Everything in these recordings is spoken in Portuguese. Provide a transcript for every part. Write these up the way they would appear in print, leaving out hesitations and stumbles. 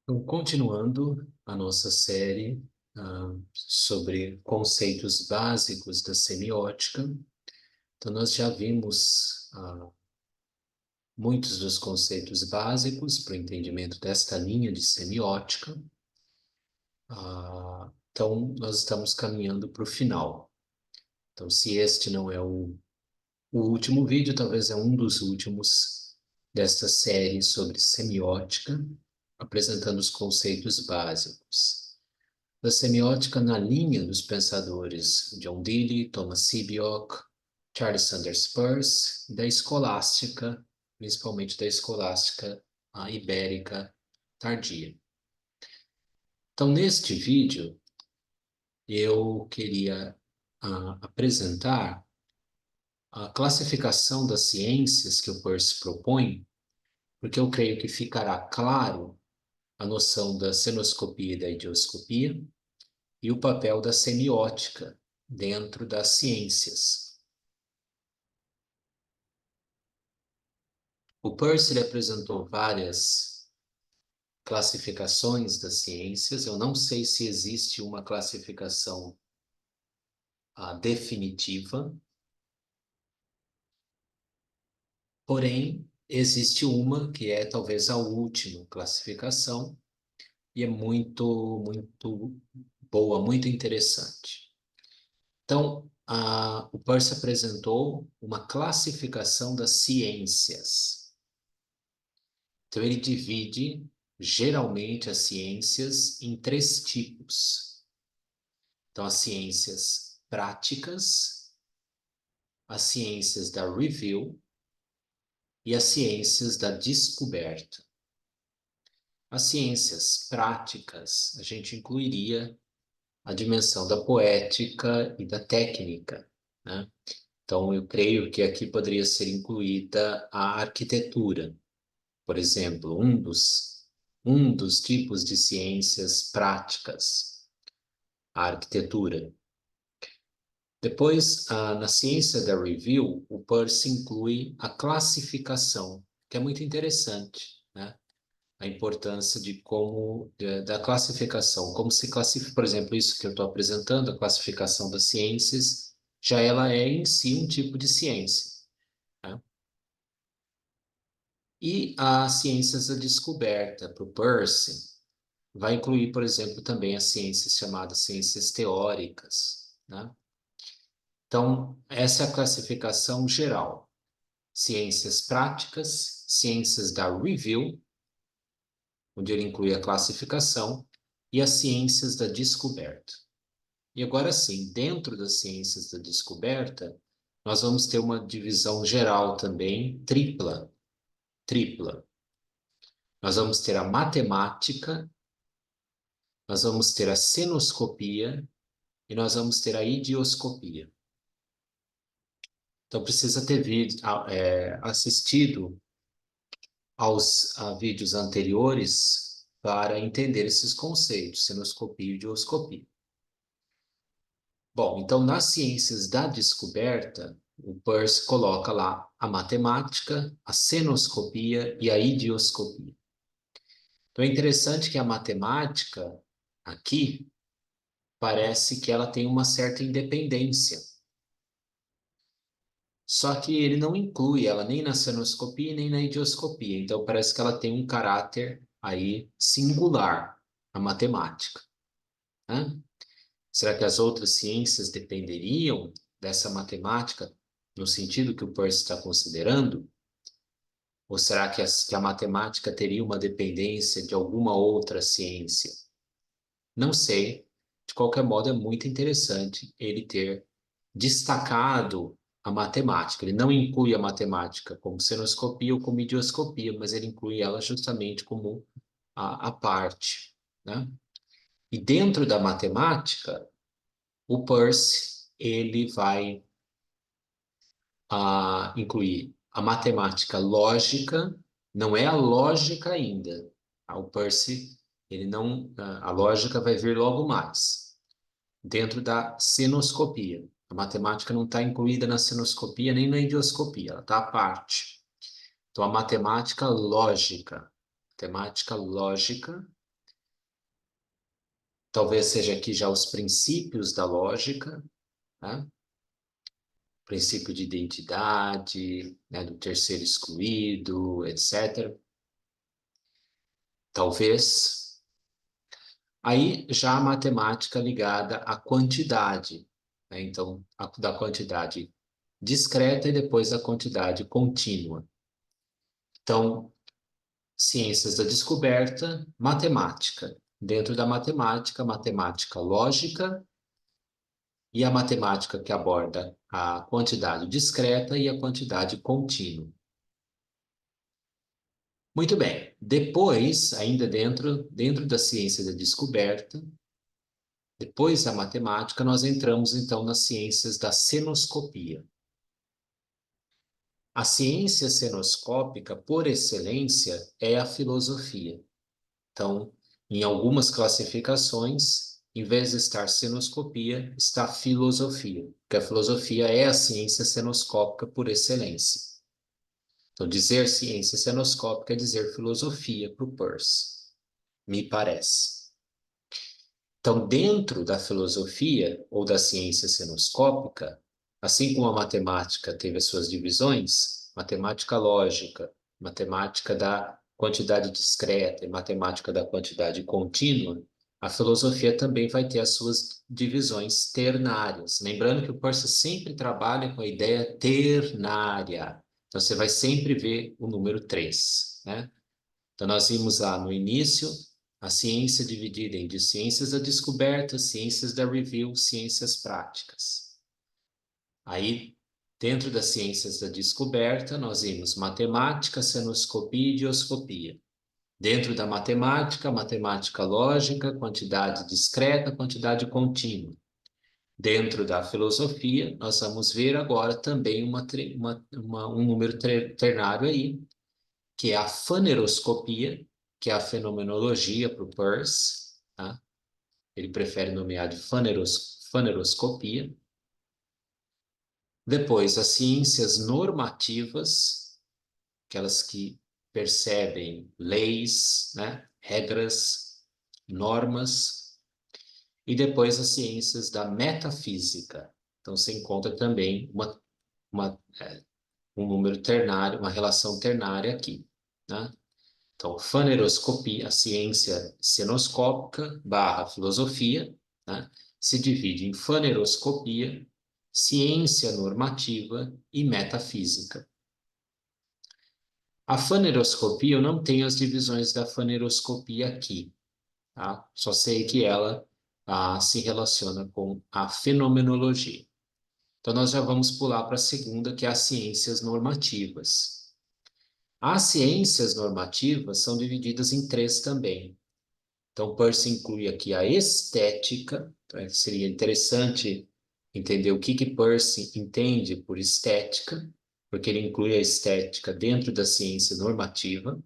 Então, continuando a nossa série sobre conceitos básicos da semiótica, então nós já vimos muitos dos conceitos básicos para o entendimento desta linha de semiótica. Então, nós estamos caminhando para o final. Então, se este não é o último vídeo, talvez é um dos últimos desta série sobre semiótica, apresentando os conceitos básicos da semiótica na linha dos pensadores John Dewey, Thomas Sebeok, Charles Sanders Peirce, e da escolástica, principalmente da escolástica ibérica tardia. Então, neste vídeo, eu queria apresentar a classificação das ciências que o Peirce propõe, porque eu creio que ficará claro a noção da senoscopia e da idioscopia, e o papel da semiótica dentro das ciências. O Peirce apresentou várias classificações das ciências. Eu não sei se existe uma classificação definitiva, porém, existe uma que é talvez a última classificação e é muito, muito boa, muito interessante. Então, o Peirce apresentou uma classificação das ciências. Então, ele divide, geralmente, as ciências em três tipos. Então, as ciências práticas, as ciências da review e as ciências da descoberta. As ciências práticas, a gente incluiria a dimensão da poética e da técnica, né? Então, eu creio que aqui poderia ser incluída a arquitetura, por exemplo, um dos tipos de ciências práticas, a arquitetura. Depois, na ciência da review, o Peirce inclui a classificação, que é muito interessante, né? A importância da classificação, como se classifica, por exemplo, isso que eu estou apresentando, a classificação das ciências, já ela é em si um tipo de ciência, né? E as ciências da descoberta, para o Peirce, vai incluir, por exemplo, também as ciências chamadas ciências teóricas, né? Então, essa é a classificação geral. Ciências práticas, ciências da review, onde ele inclui a classificação, e as ciências da descoberta. E agora sim, dentro das ciências da descoberta, nós vamos ter uma divisão geral também tripla. Nós vamos ter a matemática, nós vamos ter a cenoscopia e nós vamos ter a idioscopia. Então, precisa ter assistido a vídeos anteriores para entender esses conceitos, cenoscopia e idioscopia. Bom, então, nas ciências da descoberta, o Peirce coloca lá a matemática, a cenoscopia e a idioscopia. Então, é interessante que a matemática, aqui, parece que ela tem uma certa independência. Só que ele não inclui ela nem na cenoscopia nem na idioscopia. Então, parece que ela tem um caráter aí singular, a matemática, né? Será que as outras ciências dependeriam dessa matemática no sentido que o Peirce está considerando? Ou será que a matemática teria uma dependência de alguma outra ciência? Não sei. De qualquer modo, é muito interessante ele ter destacado a matemática. Ele não inclui a matemática como cenoscopia ou como idioscopia, mas ele inclui ela justamente como a parte, né? E dentro da matemática, o Peirce ele vai incluir a matemática lógica, não é a lógica ainda. O Peirce, ele não, a lógica vai vir logo mais, dentro da cenoscopia. A matemática não está incluída na cenoscopia nem na idioscopia, ela está à parte. Então, a matemática lógica talvez seja aqui já os princípios da lógica, tá? Princípio de identidade, né, do terceiro excluído, etc. Talvez. Aí já a matemática ligada à quantidade, né? Então, da quantidade discreta e depois da quantidade contínua. Então, ciências da descoberta, matemática. Dentro da matemática, matemática lógica e a matemática que aborda a quantidade discreta e a quantidade contínua. Muito bem. Depois, ainda dentro da ciência da descoberta, depois da matemática, nós entramos então nas ciências da cenoscopia. A ciência cenoscópica, por excelência, é a filosofia. Então, em algumas classificações, em vez de estar cenoscopia, está filosofia, porque a filosofia é a ciência cenoscópica por excelência. Então, dizer ciência cenoscópica é dizer filosofia para o Peirce, me parece. Então, dentro da filosofia ou da ciência cenoscópica, assim como a matemática teve as suas divisões, matemática lógica, matemática da quantidade discreta e matemática da quantidade contínua, a filosofia também vai ter as suas divisões ternárias. Lembrando que o Peirce sempre trabalha com a ideia ternária. Então, você vai sempre ver o número 3, né? Então, nós vimos lá no início a ciência dividida em de ciências da descoberta, ciências da review, ciências práticas. Aí, dentro das ciências da descoberta, nós vimos matemática, cenoscopia e dioscopia. Dentro da matemática, matemática lógica, quantidade discreta, quantidade contínua. Dentro da filosofia, nós vamos ver agora também um número ternário aí, que é a faneroscopia, que é a fenomenologia para o Peirce, tá? Ele prefere nomear de faneroscopia. Depois, as ciências normativas, aquelas que percebem leis, né? Regras, normas. E depois, as ciências da metafísica. Então, você encontra também um número ternário, uma relação ternária aqui, né? Então, faneroscopia, a ciência cenoscópica barra filosofia, né, se divide em faneroscopia, ciência normativa e metafísica. A faneroscopia, eu não tenho as divisões da faneroscopia aqui, tá? Só sei que ela se relaciona com a fenomenologia. Então, nós já vamos pular para a segunda, que é as ciências normativas. As ciências normativas são divididas em três também. Então, Peirce inclui aqui a estética. Então, seria interessante entender o que Peirce entende por estética, porque ele inclui a estética dentro da ciência normativa.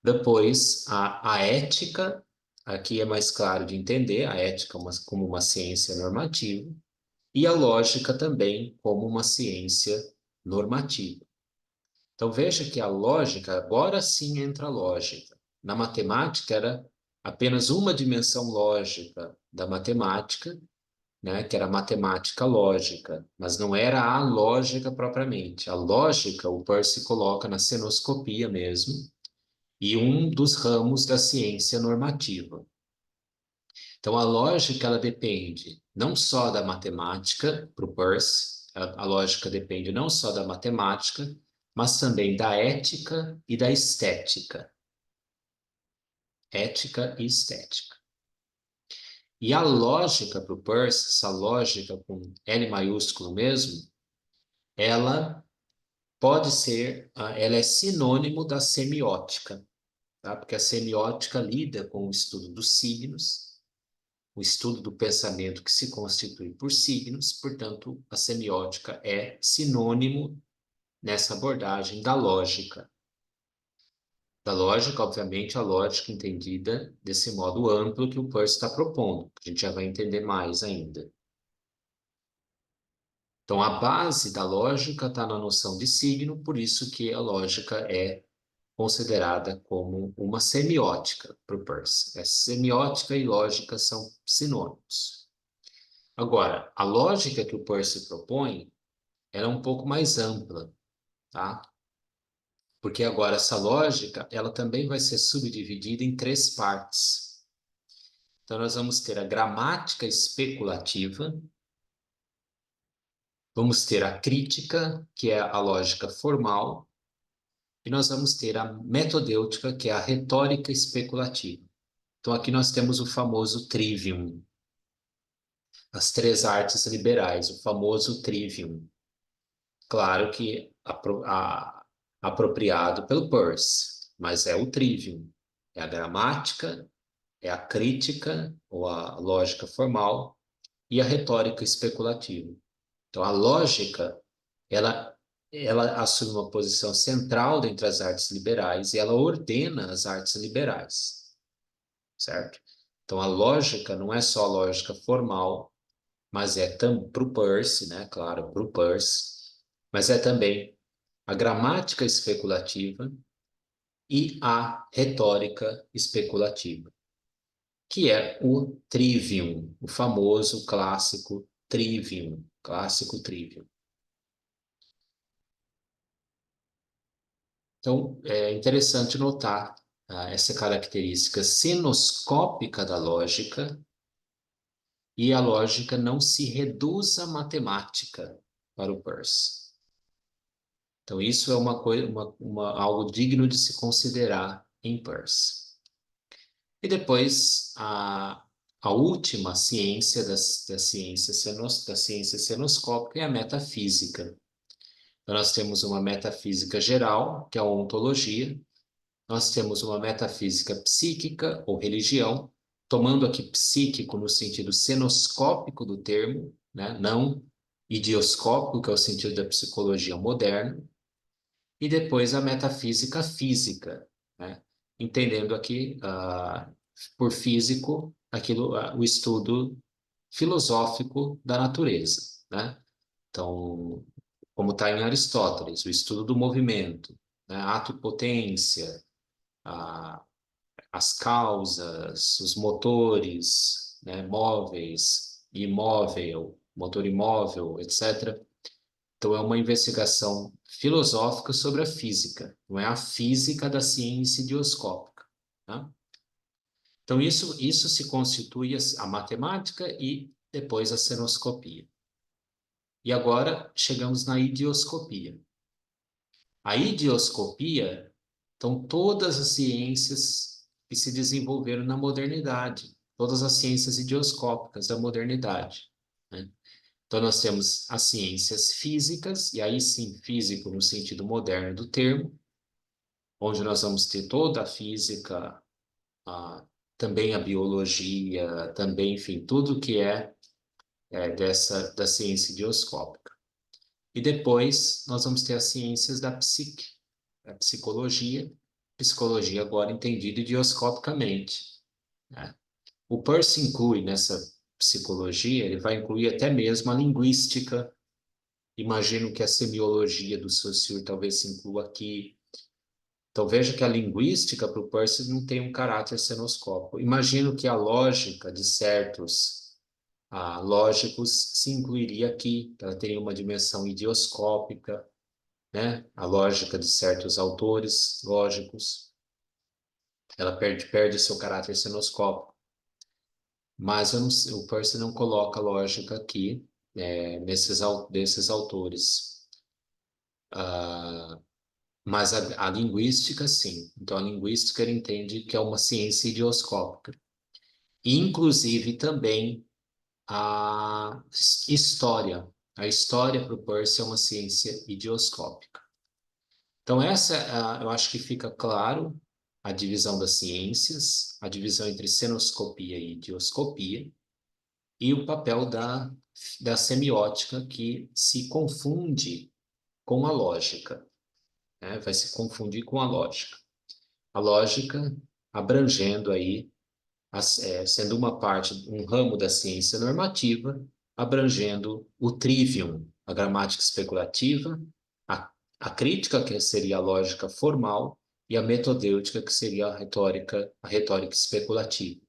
Depois, a ética, aqui é mais claro de entender, a ética como uma ciência normativa, e a lógica também como uma ciência normativa. Então veja que a lógica, agora sim entra a lógica. Na matemática era apenas uma dimensão lógica da matemática, né, que era a matemática lógica, mas não era a lógica propriamente. A lógica, o Peirce coloca na cenoscopia mesmo, e um dos ramos da ciência normativa. Então a lógica, ela depende não só da matemática, para o Peirce, a lógica depende não só da matemática, mas também da ética e da estética. Ética e estética. E a lógica para o Peirce, essa lógica com L maiúsculo mesmo, ela pode ser, ela é sinônimo da semiótica, tá? Porque a semiótica lida com o estudo dos signos, o estudo do pensamento que se constitui por signos, portanto, a semiótica é sinônimo nessa abordagem da lógica. Da lógica, obviamente, a lógica entendida desse modo amplo que o Peirce está propondo, que a gente já vai entender mais ainda. Então, a base da lógica está na noção de signo, por isso que a lógica é considerada como uma semiótica para o Peirce. Semiótica e lógica são sinônimos. Agora, a lógica que o Peirce propõe ela é um pouco mais ampla, tá? Porque agora essa lógica, ela também vai ser subdividida em três partes. Então, nós vamos ter a gramática especulativa, vamos ter a crítica, que é a lógica formal, e nós vamos ter a metodêutica, que é a retórica especulativa. Então, aqui nós temos o famoso trivium, as três artes liberais, o famoso trivium. Claro que apropriado pelo Peirce, mas é o trivium. É a gramática, é a crítica, ou a lógica formal, e a retórica especulativa. Então, a lógica, ela, ela assume uma posição central dentre as artes liberais e ela ordena as artes liberais, certo? Então, a lógica não é só a lógica formal, mas é para o Peirce, né? Claro, para o Peirce, mas é também a gramática especulativa e a retórica especulativa, que é o trivium, o famoso clássico trivium. Então, é interessante notar essa característica sinoscópica da lógica, e a lógica não se reduz à matemática para o Peirce. Então, isso é algo digno de se considerar em Peirce. E depois, a última ciência da ciência senoscópica é a metafísica. Então, nós temos uma metafísica geral, que é a ontologia. Nós temos uma metafísica psíquica, ou religião, tomando aqui psíquico no sentido senoscópico do termo, né? Não idioscópico, que é o sentido da psicologia moderna. E depois a metafísica física, né? Entendendo aqui, por físico, o estudo filosófico da natureza, né? Então, como está em Aristóteles, o estudo do movimento, né? Ato e potência, a, as causas, os motores, né? Móveis, imóvel, motor imóvel, etc. Então, é uma investigação filosófica sobre a física, não é a física da ciência idioscópica, tá? Então, isso se constitui a matemática e depois a senoscopia. E agora chegamos na idioscopia. A idioscopia, então, todas as ciências que se desenvolveram na modernidade, todas as ciências idioscópicas da modernidade, né? Então, nós temos as ciências físicas, e aí sim, físico no sentido moderno do termo, onde nós vamos ter toda a física, também a biologia, também, enfim, tudo que da ciência idioscópica. E depois nós vamos ter as ciências da psique, a psicologia agora entendida idioscopicamente, né? O Peirce inclui nessa psicologia, ele vai incluir até mesmo a linguística. Imagino que a semiologia do Saussure talvez se inclua aqui. Então veja que a linguística para o Peirce não tem um caráter senoscópico. Imagino que a lógica de certos lógicos se incluiria aqui. Ela teria uma dimensão idioscópica, né? A lógica de certos autores lógicos, ela perde seu caráter senoscópico. Mas o Peirce não coloca lógica aqui, desses autores. Mas a linguística, sim. Então, a linguística ele entende que é uma ciência idioscópica. Inclusive, também a história. A história para o Peirce é uma ciência idioscópica. Então, eu acho que fica claro a divisão das ciências, a divisão entre senoscopia e idioscopia, e o papel da semiótica, que se confunde com a lógica, né? Vai se confundir com a lógica. A lógica abrangendo aí, sendo uma parte, um ramo da ciência normativa, abrangendo o trivium, a gramática especulativa, a, a crítica, que seria a lógica formal, e a metodêutica, que seria a retórica especulativa.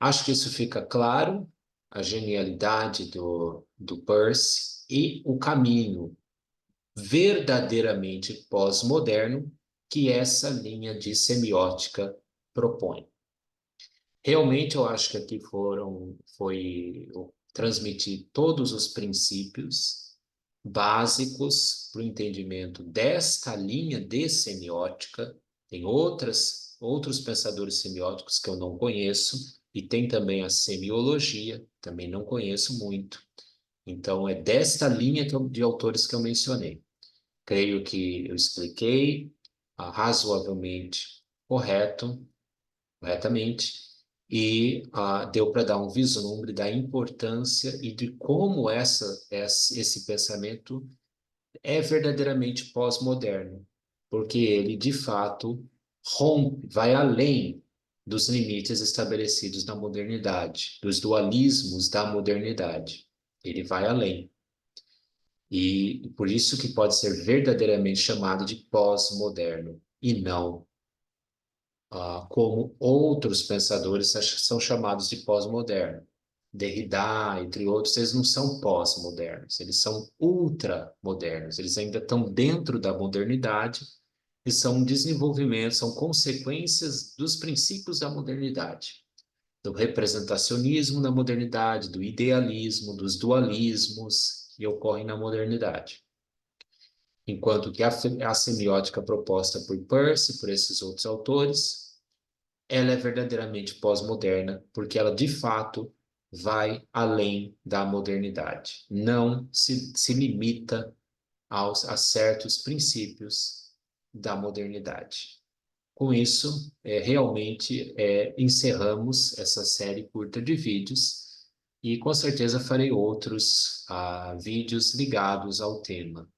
Acho que isso fica claro, a genialidade do Peirce e o caminho verdadeiramente pós-moderno que essa linha de semiótica propõe. Realmente, eu acho que aqui foi transmitir todos os princípios básicos para o entendimento desta linha de semiótica. Tem outros pensadores semióticos que eu não conheço, e tem também a semiologia, também não conheço muito. Então, é desta linha de autores que eu mencionei. Creio que eu expliquei razoavelmente corretamente, e deu para dar um vislumbre da importância e de como esse pensamento é verdadeiramente pós-moderno, porque ele, de fato, rompe, vai além dos limites estabelecidos na modernidade, dos dualismos da modernidade. Ele vai além. E por isso que pode ser verdadeiramente chamado de pós-moderno, e não como outros pensadores são chamados de pós-moderno. Derrida, entre outros, eles não são pós-modernos, eles são ultramodernos, eles ainda estão dentro da modernidade e são um desenvolvimento, são consequências dos princípios da modernidade, do representacionismo na modernidade, do idealismo, dos dualismos que ocorrem na modernidade. Enquanto que a semiótica proposta por Peirce, por esses outros autores, ela é verdadeiramente pós-moderna, porque ela, de fato, vai além da modernidade. Não se limita a certos princípios da modernidade. Com isso, realmente encerramos essa série curta de vídeos, e com certeza farei outros vídeos ligados ao tema.